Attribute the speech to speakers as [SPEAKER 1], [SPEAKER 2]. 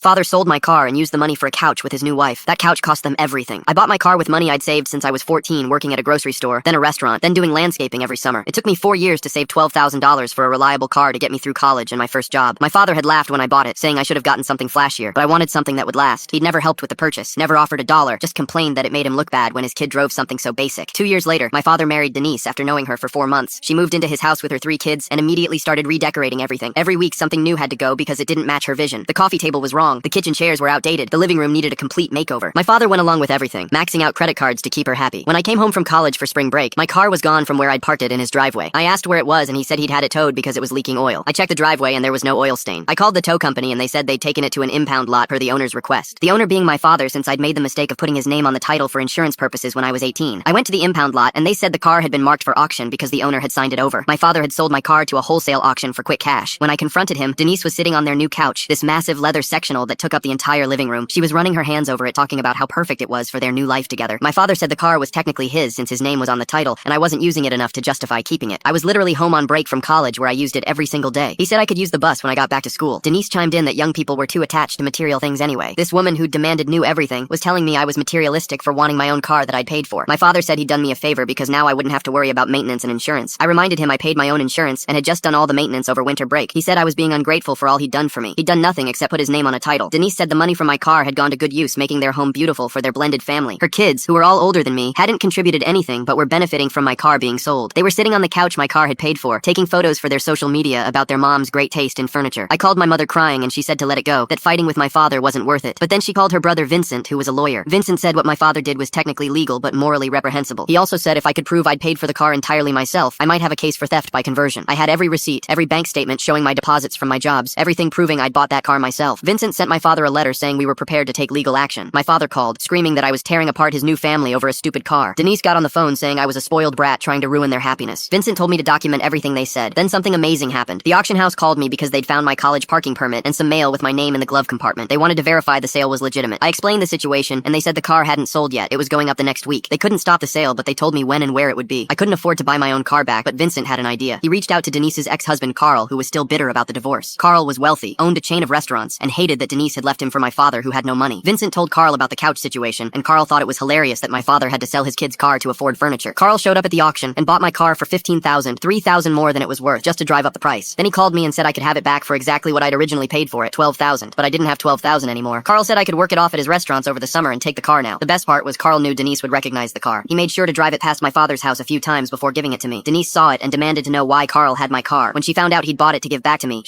[SPEAKER 1] Father sold my car and used the money for a couch with his new wife. That couch cost them everything. I bought my car with money I'd saved since I was 14, working at a grocery store, then a restaurant, then doing landscaping every summer. It took me 4 years to save $12,000 for a reliable car to get me through college and my first job. My father had laughed when I bought it, saying I should have gotten something flashier, but I wanted something that would last. He'd never helped with the purchase, never offered $1, just complained that it made him look bad when his kid drove something so basic. 2 years later, my father married Denise after knowing her for 4 months. She moved into his house with her 3 kids and immediately started redecorating everything. Every week something new had to go because it didn't match her vision. The coffee table was wrong, the kitchen chairs were outdated, the living room needed a complete makeover. My father went along with everything, maxing out credit cards to keep her happy. When I came home from college for spring break, my car was gone from where I'd parked it in his driveway. I asked where it was and he said he'd had it towed because it was leaking oil. I checked the driveway and there was no oil stain. I called the tow company and they said they'd taken it to an impound lot per the owner's request. The owner being my father, since I'd made the mistake of putting his name on the title for insurance purposes when I was 18. I went to the impound lot and they said the car had been marked for auction because the owner had signed it over. My father had sold my car to a wholesale auction for quick cash. When I confronted him, Denise was sitting on their new couch, this massive leather sectional that took up the entire living room. She was running her hands over it, talking about how perfect it was for their new life together. My father said the car was technically his since his name was on the title, and I wasn't using it enough to justify keeping it. I was literally home on break from college where I used it every single day. He said I could use the bus when I got back to school. Denise chimed in that young people were too attached to material things anyway. This woman who demanded new everything was telling me I was materialistic for wanting my own car that I'd paid for. My father said he'd done me a favor because now I wouldn't have to worry about maintenance and insurance. I reminded him I paid my own insurance and had just done all the maintenance over winter break. He said I was being ungrateful for all he'd done for me. He'd done nothing except put his name on a title. Denise said the money from my car had gone to good use, making their home beautiful for their blended family. Her kids, who were all older than me, hadn't contributed anything but were benefiting from my car being sold. They were sitting on the couch my car had paid for, taking photos for their social media about their mom's great taste in furniture. I called my mother crying and she said to let it go, that fighting with my father wasn't worth it. But then she called her brother Vincent, who was a lawyer. Vincent said what my father did was technically legal but morally reprehensible. He also said if I could prove I'd paid for the car entirely myself, I might have a case for theft by conversion. I had every receipt, every bank statement showing my deposits from my jobs, everything proving I'd bought that car myself. Vincent sent my father a letter saying we were prepared to take legal action. My father called, screaming that I was tearing apart his new family over a stupid car. Denise got on the phone saying I was a spoiled brat trying to ruin their happiness. Vincent told me to document everything they said. Then something amazing happened. The auction house called me because they'd found my college parking permit and some mail with my name in the glove compartment. They wanted to verify the sale was legitimate. I explained the situation and they said the car hadn't sold yet. It was going up the next week. They couldn't stop the sale, but they told me when and where it would be. I couldn't afford to buy my own car back, but Vincent had an idea. He reached out to Denise's ex-husband Carl, who was still bitter about the divorce. Carl was wealthy, owned a chain of restaurants, and hated that Denise had left him for my father who had no money. Vincent told Carl about the couch situation, and Carl thought it was hilarious that my father had to sell his kid's car to afford furniture. Carl showed up at the auction and bought my car for $15,000, $3,000 more than it was worth, just to drive up the price. Then he called me and said I could have it back for exactly what I'd originally paid for it, $12,000, but I didn't have $12,000 anymore. Carl said I could work it off at his restaurants over the summer and take the car now. The best part was Carl knew Denise would recognize the car. He made sure to drive it past my father's house a few times before giving it to me. Denise saw it and demanded to know why Carl had my car. When she found out he'd bought it to give back to me,